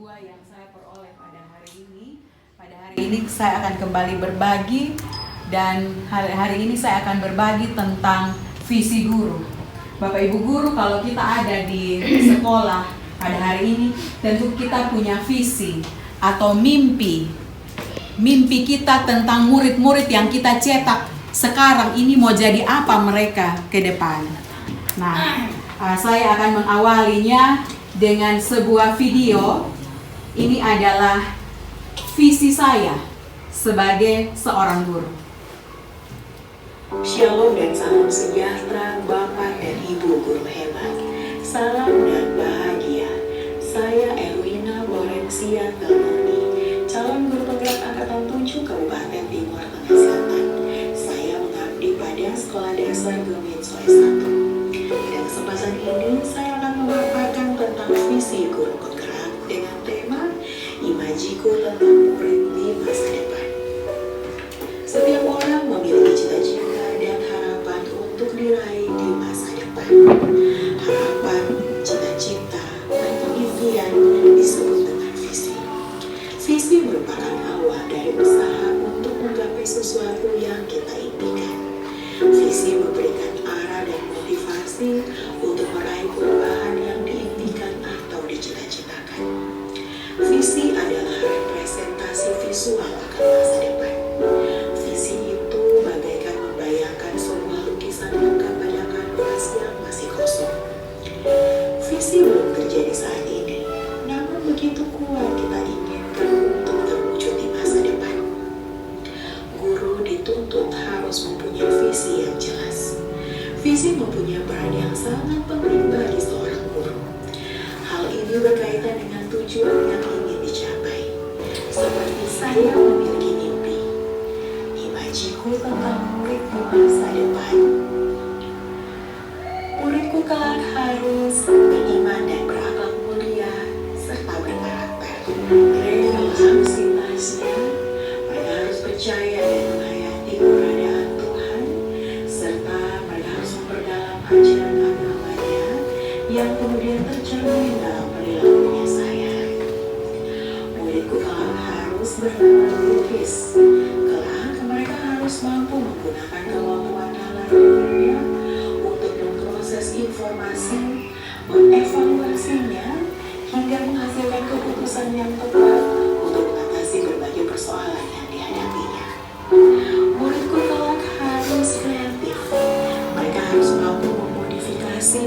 kedua yang saya peroleh pada hari ini. Pada hari ini saya akan kembali berbagi, dan hari ini saya akan berbagi tentang visi guru. Bapak Ibu guru, kalau kita ada di sekolah pada hari ini, tentu kita punya visi atau mimpi. Mimpi kita tentang murid-murid yang kita cetak sekarang ini mau jadi apa mereka ke depan. Nah, saya akan mengawalinya dengan sebuah video. Ini adalah visi saya sebagai seorang guru. Shalom dan salam sejahtera Bapak dan Ibu guru hebat. Salam dan bahagia. Saya Erwina Borensia Telmoni, calon guru penggerak angkatan 7 Kabupaten Timur Tengah Selatan. Saya mengabdi pada Sekolah Dasar Geminsoy 1. Pada kesempatan ini saya akan memaparkan tentang visi guru penggerak dengan tema Imajiku tentang murid di masa depan. Setiap orang memiliki cita-cita dan harapan untuk diraih di masa depan. Harapan, cita-cita, atau impian disebut dengan visi. Visi merupakan awal dari usaha untuk menggapai sesuatu yang kita impikan. Visi memberikan arah dan motivasi untuk meraih perubahan yang diimpikan atau dicita-citakan. Visi adalah representasi visual akan masa depan. Visi itu bagaikan membayangkan sebuah lukisan lengkap pada kanvas yang masih kosong. Visi belum terjadi saat ini, namun begitu kuat kita inginkan untuk terwujud di masa depan. Guru dituntut harus mempunyai visi yang jelas. Visi mempunyai peran yang sangat penting bagi seorang guru. Hal ini berkaitan dengan tujuan yang ingin dicapai. Seperti saya memiliki mimpi, imajiku tentang murid di masa depan. Muridku kelak harus beriman dan berakhlak mulia serta berkarakter. Mereka harus ikhlasnya, mereka harus percaya dan menghayati keberadaan Tuhan, serta mereka harus memperdalam ajaran agamanya yang kemudian tercermin dalam perilakunya sehari-hari. Muridku kelak harus bernama lukis. Kelak mereka harus mampu menggunakan kemampuan nalar dunia untuk memproses informasi, mengevaluasinya, hingga menghasilkan keputusan yang tepat untuk mengatasi berbagai persoalan yang dihadapinya. Muridku kelak harus kreatif. Mereka harus mampu memodifikasi,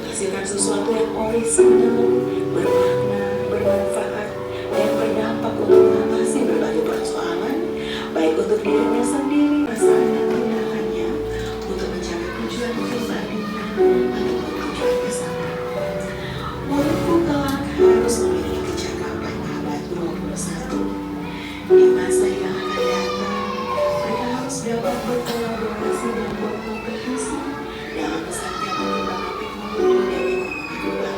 menghasilkan sesuatu yang orisinal, bermakna, bermanfaat, dan berdampak untuk mengatasi berbagai persoalan, baik untuk dirinya sendiri, perasaan dan tindakannya, untuk mencapai tujuan pribadinya ataupun tujuan bersama. Muridku kelak harus memiliki kecakapan abad 21. Di masa yang akan datang, mereka harus dapat berkolaborasi dan berkompetisi dalam pesatnya pengembangan teknologi dan ekonomi global.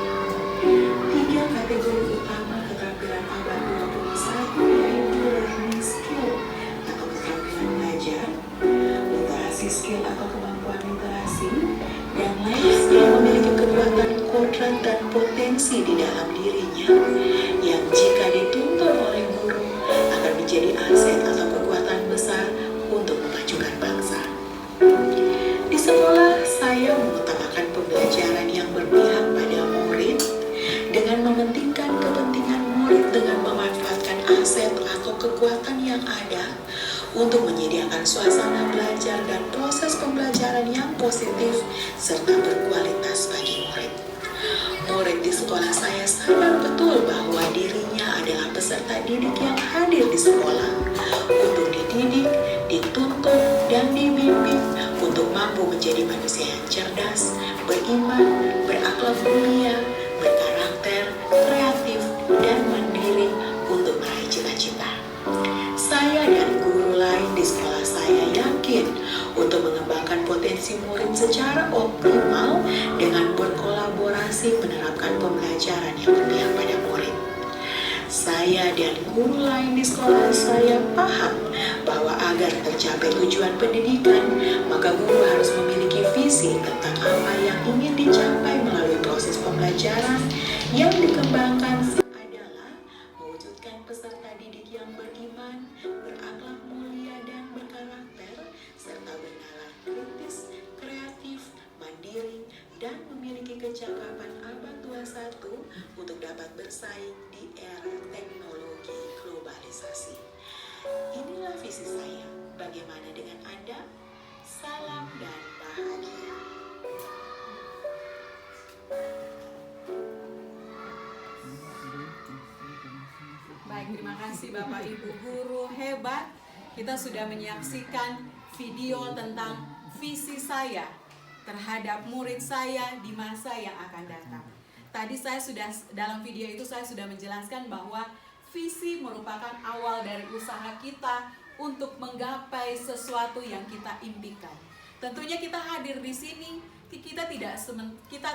3 kategori utama keterampilan abad 21 yaitu learning skill atau keterampilan belajar, literasi skill atau kemampuan literasi, dan life skill memiliki kekuatan kodrat dan potensi di dalam dirinya yang jika dituntun oleh guru akan menjadi aset atau kekuatan besar untuk memajukan bangsa. Di sekolah saya mengutamakan pembelajaran yang berpihak pada murid dengan mementingkan kepentingan murid dengan memanfaatkan aset atau kekuatan yang ada untuk menyediakan suasana belajar dan proses pembelajaran yang positif serta berkualitas bagi murid. Murid di sekolah saya sadar betul bahwa dirinya adalah peserta didik yang hadir di sekolah untuk dididik, dituntun, dan dibimbing untuk mampu menjadi manusia yang cerdas, beriman, berakhlak mulia, berkarakter, kreatif, dan mandiri untuk meraih cita-cita. Saya dan guru lain di sekolah saya yakin untuk mengembangkan potensi murid secara optimal dengan berkolaborasi menerapkan pembelajaran yang berpihak pada murid. Saya dan guru lain di sekolah saya paham bahwa agar tercapai tujuan pendidikan, maka guru harus memiliki visi tentang apa yang ingin dicapai melalui proses pembelajaran yang dikembangkan adalah dapat bersaing di era teknologi globalisasi. Inilah visi saya. Bagaimana dengan Anda? Salam dan bahagia. Baik, terima kasih Bapak Ibu guru hebat. Kita sudah menyaksikan video tentang visi saya terhadap murid saya di masa yang akan datang. Tadi dalam video itu saya sudah menjelaskan bahwa visi merupakan awal dari usaha kita untuk menggapai sesuatu yang kita impikan. Tentunya kita hadir di sini, kita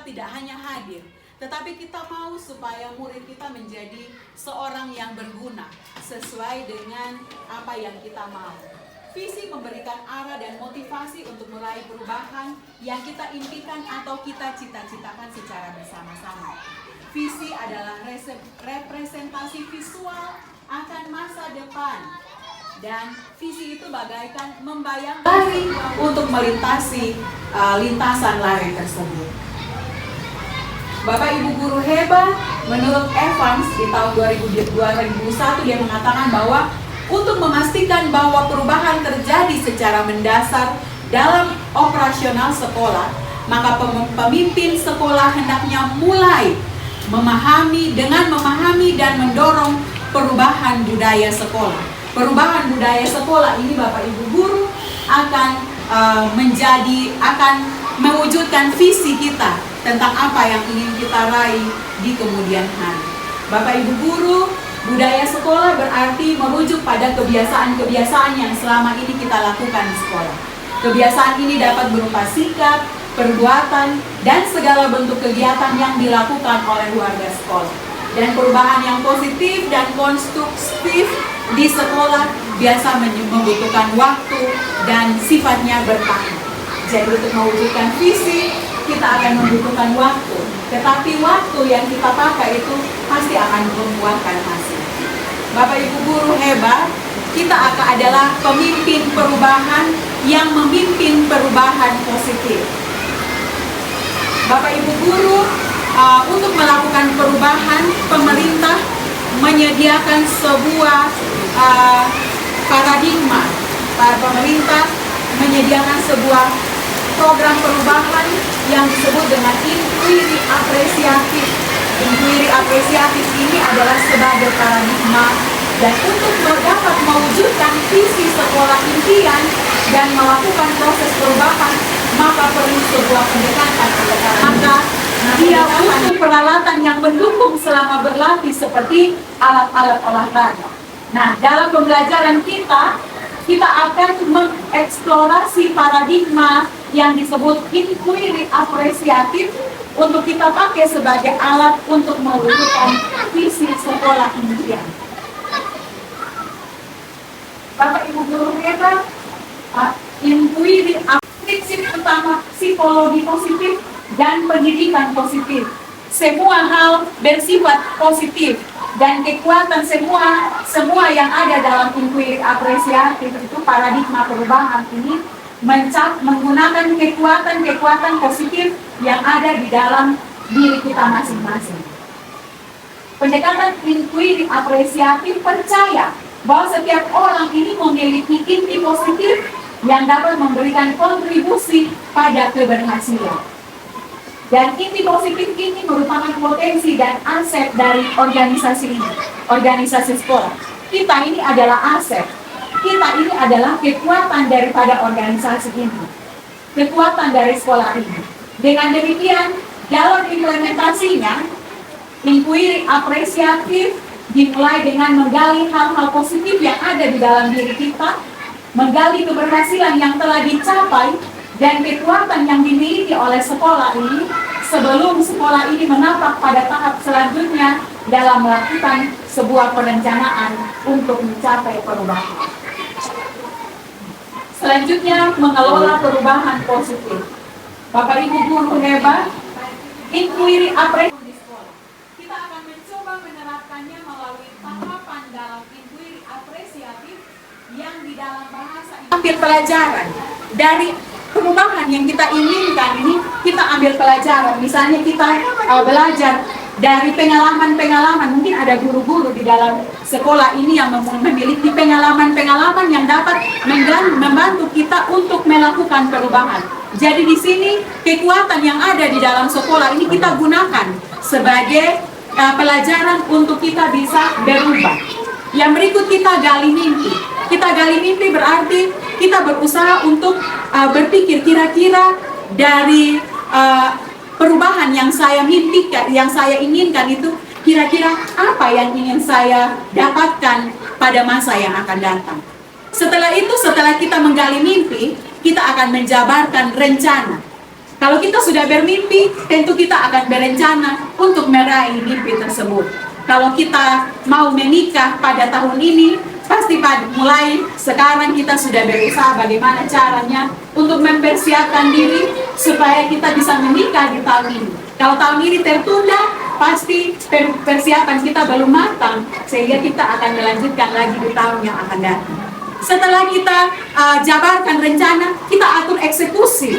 tidak hanya hadir, tetapi kita mau supaya murid kita menjadi seorang yang berguna sesuai dengan apa yang kita mau. Visi memberikan arah dan motivasi untuk meraih perubahan yang kita impikan atau kita cita-citakan secara bersama-sama. Visi adalah representasi visual akan masa depan. Dan visi itu bagaikan membayang lari untuk melintasi lintasan lari tersebut. Bapak Ibu guru hebat, menurut Evans di tahun 2001 dia mengatakan bahwa untuk memastikan bahwa perubahan terjadi secara mendasar dalam operasional sekolah, maka pemimpin sekolah hendaknya mulai memahami dan mendorong perubahan budaya sekolah. Perubahan budaya sekolah ini Bapak Ibu guru akan mewujudkan visi kita tentang apa yang ingin kita raih di kemudian hari. Bapak Ibu guru, budaya sekolah berarti merujuk pada kebiasaan-kebiasaan yang selama ini kita lakukan di sekolah. Kebiasaan ini dapat berupa sikap, perbuatan, dan segala bentuk kegiatan yang dilakukan oleh warga sekolah. Dan perubahan yang positif dan konstruktif di sekolah biasa membutuhkan waktu dan sifatnya bertahap. Jadi untuk mewujudkan visi, kita akan membutuhkan waktu. Tetapi waktu yang kita pakai itu pasti akan membuahkan hasil. Bapak Ibu guru hebat, kita adalah pemimpin perubahan yang memimpin perubahan positif. Bapak Ibu guru, untuk melakukan perubahan, pemerintah menyediakan sebuah paradigma. Pemerintah menyediakan sebuah program perubahan yang disebut dengan inquiry apresiatif. Inquiry apresiatif ini adalah sebagai paradigma, dan untuk dapat mewujudkan visi sekolah impian dan melakukan proses perubahan, maka perlu sebuah pendekatan. Maka dia butuh peralatan yang mendukung selama berlatih seperti alat-alat olahraga. Nah, dalam pembelajaran kita akan mengeksplorasi paradigma yang disebut inquiry apresiatif untuk kita pakai sebagai alat untuk mewujudkan visi sekolah impian. Bapak Ibu guru hebat, inquiry prinsip utama psikologi positif dan pendidikan positif. Semua hal bersifat positif dan kekuatan semua yang ada dalam inquiry apresiatif itu paradigma perubahan ini menggunakan kekuatan positif yang ada di dalam diri kita masing-masing. Pendekatan inquiry apresiatif percaya bahwa setiap orang ini memiliki inti positif yang dapat memberikan kontribusi pada keberhasilan. Dan inti positif ini merupakan potensi dan aset dari organisasi ini, organisasi sekolah. Kita ini adalah aset. Kita ini adalah kekuatan daripada organisasi ini, kekuatan dari sekolah ini. Dengan demikian, dalam implementasinya, inquiry apresiatif dimulai dengan menggali hal-hal positif yang ada di dalam diri kita, menggali keberhasilan yang telah dicapai, dan kekuatan yang dimiliki oleh sekolah ini sebelum sekolah ini menapak pada tahap selanjutnya dalam melakukan sebuah perencanaan untuk mencapai perubahan. Selanjutnya, mengelola perubahan positif. Bapak Ibu guru hebat, inquiry apresiatif di sekolah. Kita akan mencoba menerapkannya melalui tahapan dalam inquiry apresiatif yang di dalam bahasa ambil pelajaran dari perubahan yang kita inginkan ini. Kita ambil pelajaran, misalnya kita belajar dari pengalaman-pengalaman. Mungkin ada guru-guru di dalam sekolah ini yang memiliki pengalaman-pengalaman yang dapat membantu kita untuk melakukan perubahan. Jadi di sini kekuatan yang ada di dalam sekolah ini kita gunakan sebagai pelajaran untuk kita bisa berubah. Yang berikut kita gali mimpi. Kita gali mimpi berarti kita berusaha untuk berpikir kira-kira dari perubahan yang saya mimpikan, yang saya inginkan itu kira-kira apa yang ingin saya dapatkan pada masa yang akan datang. Setelah itu, setelah kita menggali mimpi, kita akan menjabarkan rencana. Kalau kita sudah bermimpi, tentu kita akan berencana untuk meraih mimpi tersebut. Kalau kita mau menikah pada tahun ini, pasti mulai sekarang kita sudah berusaha bagaimana caranya untuk mempersiapkan diri supaya kita bisa menikah di tahun ini. Kalau tahun ini tertunda, pasti persiapan kita belum matang, sehingga kita akan melanjutkan lagi di tahun yang akan datang. Setelah kita jabarkan rencana, kita atur eksekusi.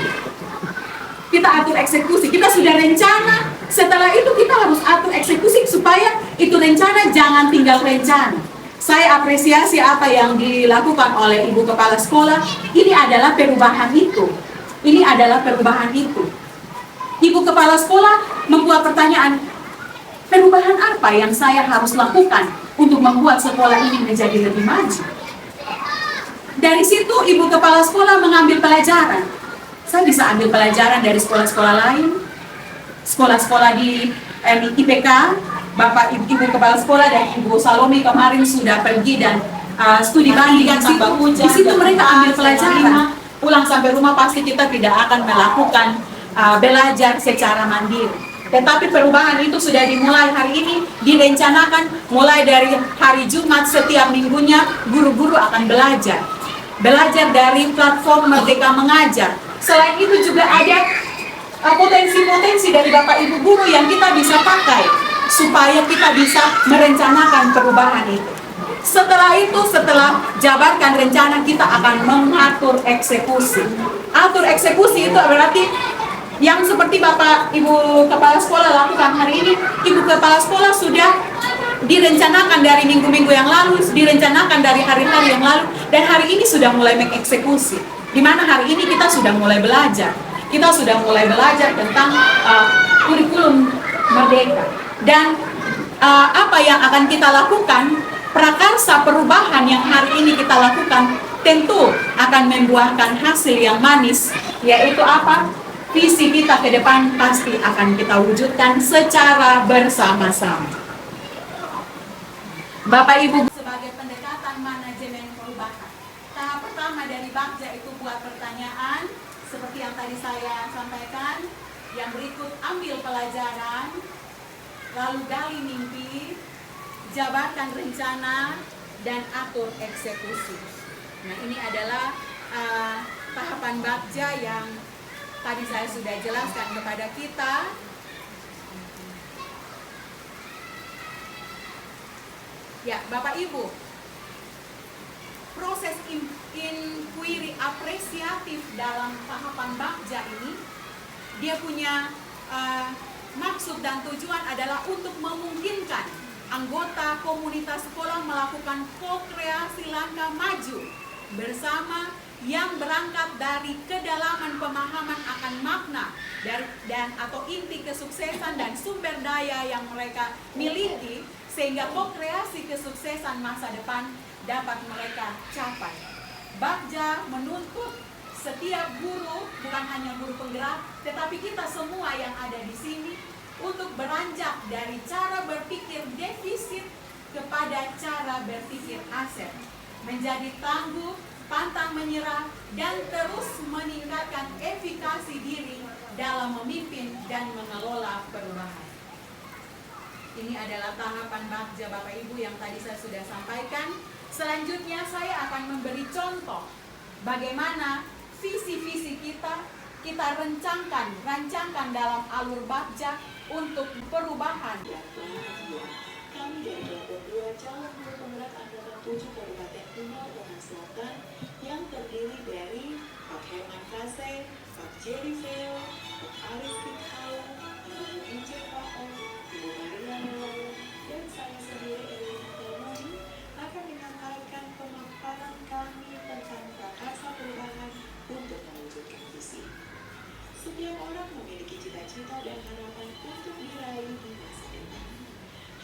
Kita sudah rencana, setelah itu kita harus atur eksekusi supaya itu rencana jangan tinggal rencana. Saya apresiasi apa yang dilakukan oleh Ibu Kepala Sekolah. Ini adalah perubahan itu. Ibu Kepala Sekolah membuat pertanyaan, perubahan apa yang saya harus lakukan untuk membuat sekolah ini menjadi lebih maju? Dari situ Ibu Kepala Sekolah mengambil pelajaran. Saya bisa ambil pelajaran dari sekolah-sekolah lain, sekolah-sekolah di IPK. Bapak Ibu Kepala Sekolah dan Ibu Salome kemarin sudah pergi dan studi banding tanpa hujan. Di situ mereka ambil pelajaran. Pulang sampai rumah pasti kita tidak akan melakukan belajar secara mandiri. Tetapi perubahan itu sudah dimulai hari ini, direncanakan mulai dari hari Jumat setiap minggunya guru-guru akan belajar dari platform Merdeka Mengajar. Selain itu juga ada potensi-potensi dari Bapak Ibu Guru yang kita bisa pakai supaya kita bisa merencanakan perubahan itu. Setelah itu, setelah jabarkan rencana, kita akan mengatur eksekusi. Atur eksekusi itu berarti yang seperti Bapak Ibu Kepala Sekolah lakukan hari ini. Ibu Kepala Sekolah sudah direncanakan dari minggu-minggu yang lalu, direncanakan dari hari-hari yang lalu, dan hari ini sudah mulai mengeksekusi. Di mana hari ini kita sudah mulai belajar. Kita sudah mulai belajar tentang kurikulum Merdeka. Dan apa yang akan kita lakukan, prakarsa perubahan yang hari ini kita lakukan tentu akan membuahkan hasil yang manis, yaitu apa? Visi kita ke depan pasti akan kita wujudkan secara bersama-sama. Bapak Ibu, sebagai pendekatan manajemen perubahan, tahap pertama dari Bagja itu buat pertanyaan seperti yang tadi saya sampaikan. Yang berikut ambil pelajaran, lalu gali mimpi, jabarkan rencana, dan atur eksekusi. Nah, ini adalah tahapan Bagja yang tadi saya sudah jelaskan kepada kita. Ya, Bapak Ibu, proses inquiry apresiatif dalam tahapan Bagja ini, dia punya maksud dan tujuan adalah untuk memungkinkan anggota komunitas sekolah melakukan ko-kreasi langkah maju bersama yang berangkat dari kedalaman pemahaman akan makna dan atau inti kesuksesan dan sumber daya yang mereka miliki, sehingga ko-kreasi kesuksesan masa depan dapat mereka capai. Bagja menuntut setiap guru, bukan hanya guru penggerak, tetapi kita semua yang ada di sini untuk beranjak dari cara berpikir defisit kepada cara berpikir aset, menjadi tangguh, pantang menyerah, dan terus meningkatkan efikasi diri dalam memimpin dan mengelola perubahan. Ini adalah tahapan Bagja Bapak Ibu yang tadi saya sudah sampaikan. Selanjutnya saya akan memberi contoh bagaimana visi-visi kita rancangkan dalam alur Bagja untuk perubahan. Kami dari kelompok 2 calon guru penggerak angkatan 7 Kabupaten Timur Tengah Selatan yang terdiri dari Pak Herman Kase, Pak Jerry Veo, Pak Arif Pikhau, Ibu Inje Pao, Ibu Maria Melaya, dan saya sendiri Elina Telmoni akan menyampaikan pemaparan kami tentang prakarsa perubahan untuk mewujudkan visi. Setiap orang memiliki cita-cita dan harapan untuk diraih di masa depan.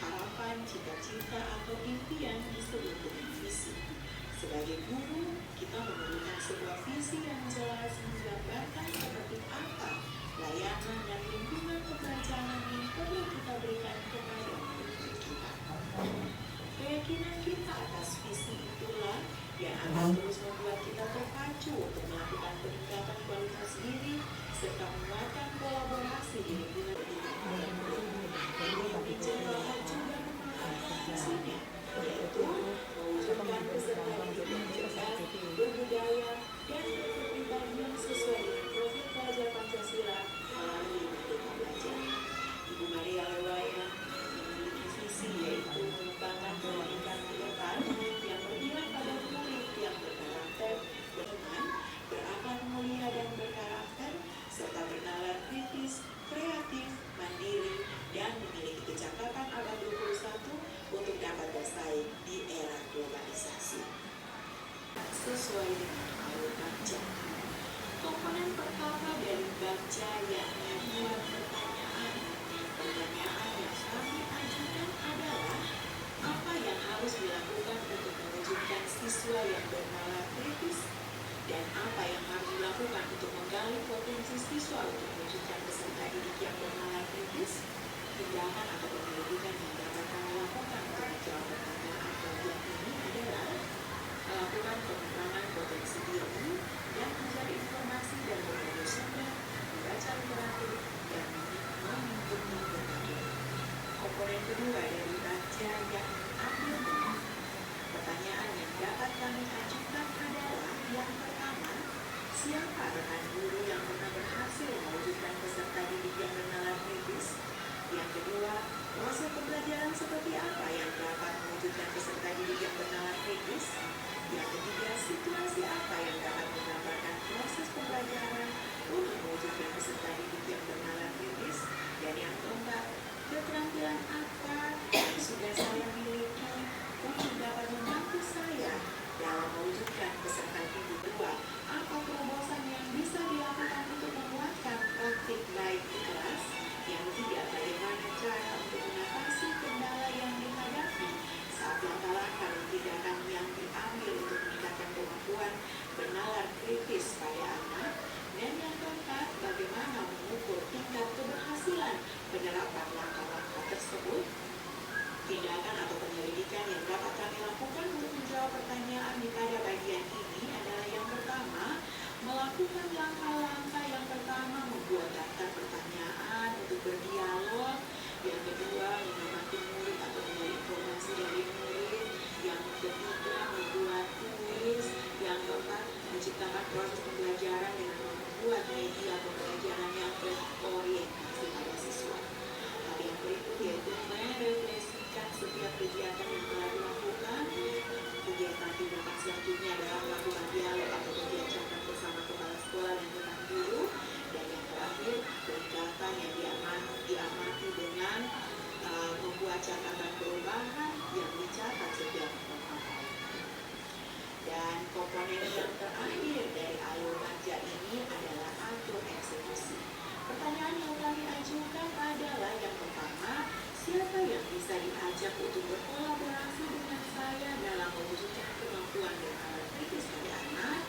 Harapan, cita-cita, atau impian disebut dengan visi. Sebagai guru, kita memerlukan sebuah visi yang jelas menggambarkan seperti apa layanan dan lingkungan pembelajaran yang perlu kita berikan kepada murid kita. Keyakinan kita atas visi itulah yang akan terus membuat kita terpacu untuk melakukan peningkatan kualitas diri serta menguatkan kolaborasi di lingkungan kita. Ini Jenderal juga mengatakan visinya, yaitu mewujudkan peserta didik yang cerdas, berbudaya, dan berkepribadian sesuai dengan profil pelajar Pancasila melalui Merdeka Belajar. Ibu Maria Lewaya memiliki visi yaitu mengembangkan pendidikan ke depan yang berpihak pada murid yang berkarakter, berteman, berakhlak mulia dan berkarakter, serta bernalar kritis, kreatif, mandiri, dan memiliki kecakapan abad 21 untuk dapat bersaing di era globalisasi. Sesuai dengan alur baca, komponen pertama dari baca yakni dua pertanyaan. Pertanyaan yang kami ajukan adalah apa yang harus dilakukan untuk mewujudkan siswa yang bernalar kritis dan apa yang harus dilakukan untuk menggali potensi siswa untuk mewujudkan peserta didik yang bernalar kritis. Tindakan atau penyelidikan yang dapat kami lakukan untuk menjawab pertanyaan bagian ini adalah melakukan pengembangan potensi diri dan mencari informasi dari berbagai sumber, membaca literatur, dan mengikuti berbagai. Komponen kedua dari baca yang ambil peran. Pertanyaan yang dapat kami ajukan adalah yang pertama, siapa rekan guru yang pernah berhasil mewujudkan peserta didik yang bernalar kritis? Yang kedua, proses pembelajaran seperti apa yang dapat mewujudkan peserta didik yang bernalar kritis? Yang ketiga, situasi apa yang dapat menggambarkan proses pembelajaran untuk mewujudkan peserta didik yang bernalar kritis? Dan yang keempat, keterampilan apa yang sudah saya miliki untuk dapat membantu saya dalam mewujudkan peserta didik? Dua, apa terobosan yang bisa dilakukan untuk menguatkan praktik baik di kelas? Yang ketiga, bagaimana cara untuk mengatasi kendala yang dihadapi saat langkah-langkah dan tindakan yang diambil untuk meningkatkan kemampuan bernalar kritis pada anak? Dan yang keempat, bagaimana mengukur tingkat keberhasilan penerapan langkah-langkah tersebut? Tindakan atau penyelidikan yang dapat kami lakukan untuk menjawab pertanyaan di pada bagian ini adalah yang pertama, melakukan langkah-langkah yang pertama membuat daftar pertanyaan untuk berdialog. Yang kedua, mengamati murid atau mencari informasi dari murid. Yang ketiga, membuat kuis. Yang keempat, menciptakan proses pembelajaran dengan membuat media pembelajaran yang berorientasi pada siswa. Hal yang berikut yaitu merefleksikan setiap kegiatan yang telah dilakukan. Kegiatan tindakan selanjutnya adalah melakukan dialog atau berbicara bersama kepala sekolah dan rekan guru. Dan yang terakhir, peningkatan yang diamati dengan membuat catatan perubahan yang dicatat setiap tahun. Dan komponen yang terakhir dari alur baca ini adalah atur eksekusi. Pertanyaan yang kami ajukan adalah yang pertama, siapa yang bisa diajak untuk berkolaborasi dengan saya dalam mewujudkan kemampuan bernalar kritis pada anak?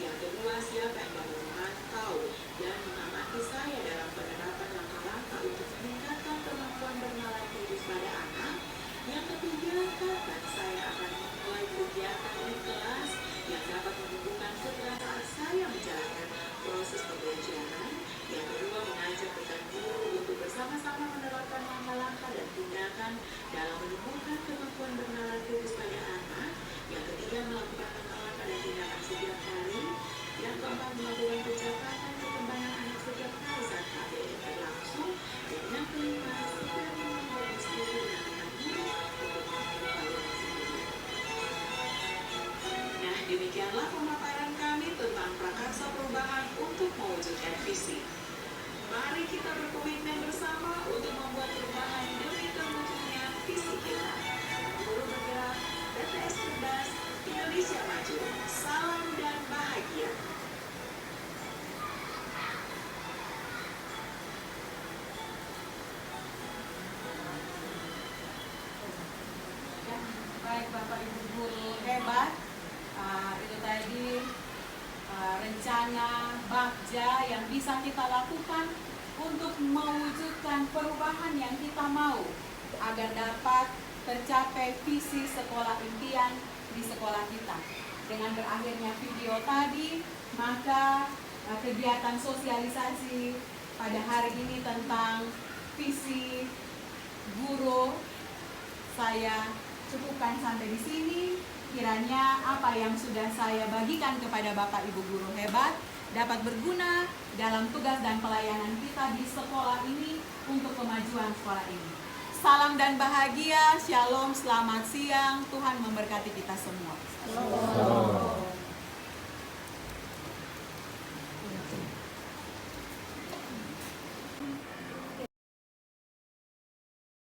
Yang kedua, siapa yang dapat memantau dan mengamati saya dalam penerapan langkah-langkah untuk meningkatkan kemampuan bernalar kritis pada anak? Yang ketiga, kapan saya akan memulai kegiatan di kelas yang dapat menumbuhkan keterampilan saya menjalankan proses pembelajaran? Yang kedua, mengajak rekan guru untuk bersama-sama menerapkan langkah-langkah dan tindakan dalam menumbuhkan kemampuan bernalar kritis pada anak. Yang ketiga, melakukan langkah-langkah dan tindakan setiap hari. Yang keempat, melakukan pencatatan perkembangan anak setiap kali saat KBM berlangsung. Dan yang kelima, segera memulai diskusi dengan rekan guru untuk mengevaluasi diri. Nah, demikianlah pemaparan kami tentang prakarsa perubahan untuk mewujudkan visi. Mari kita berkomitmen bersama untuk membuat perubahan demi terwujudnya visi kita. Guru bergerak, BPS cerdas, Indonesia maju. Salam dan bahagia. Ya, baik Bapak Ibu guru hebat. Itu tadi rencana bagja yang bisa kita lakukan untuk mewujudkan perubahan yang kita mau agar dapat tercapai visi sekolah impian di sekolah kita. Dengan berakhirnya video tadi, maka kegiatan sosialisasi pada hari ini tentang visi guru saya cukupkan sampai di sini. Kiranya apa yang sudah saya bagikan kepada Bapak Ibu guru hebat dapat berguna dalam tugas dan pelayanan kita di sekolah ini untuk kemajuan sekolah ini. Salam dan bahagia, shalom, selamat siang, Tuhan memberkati kita semua. Shalom.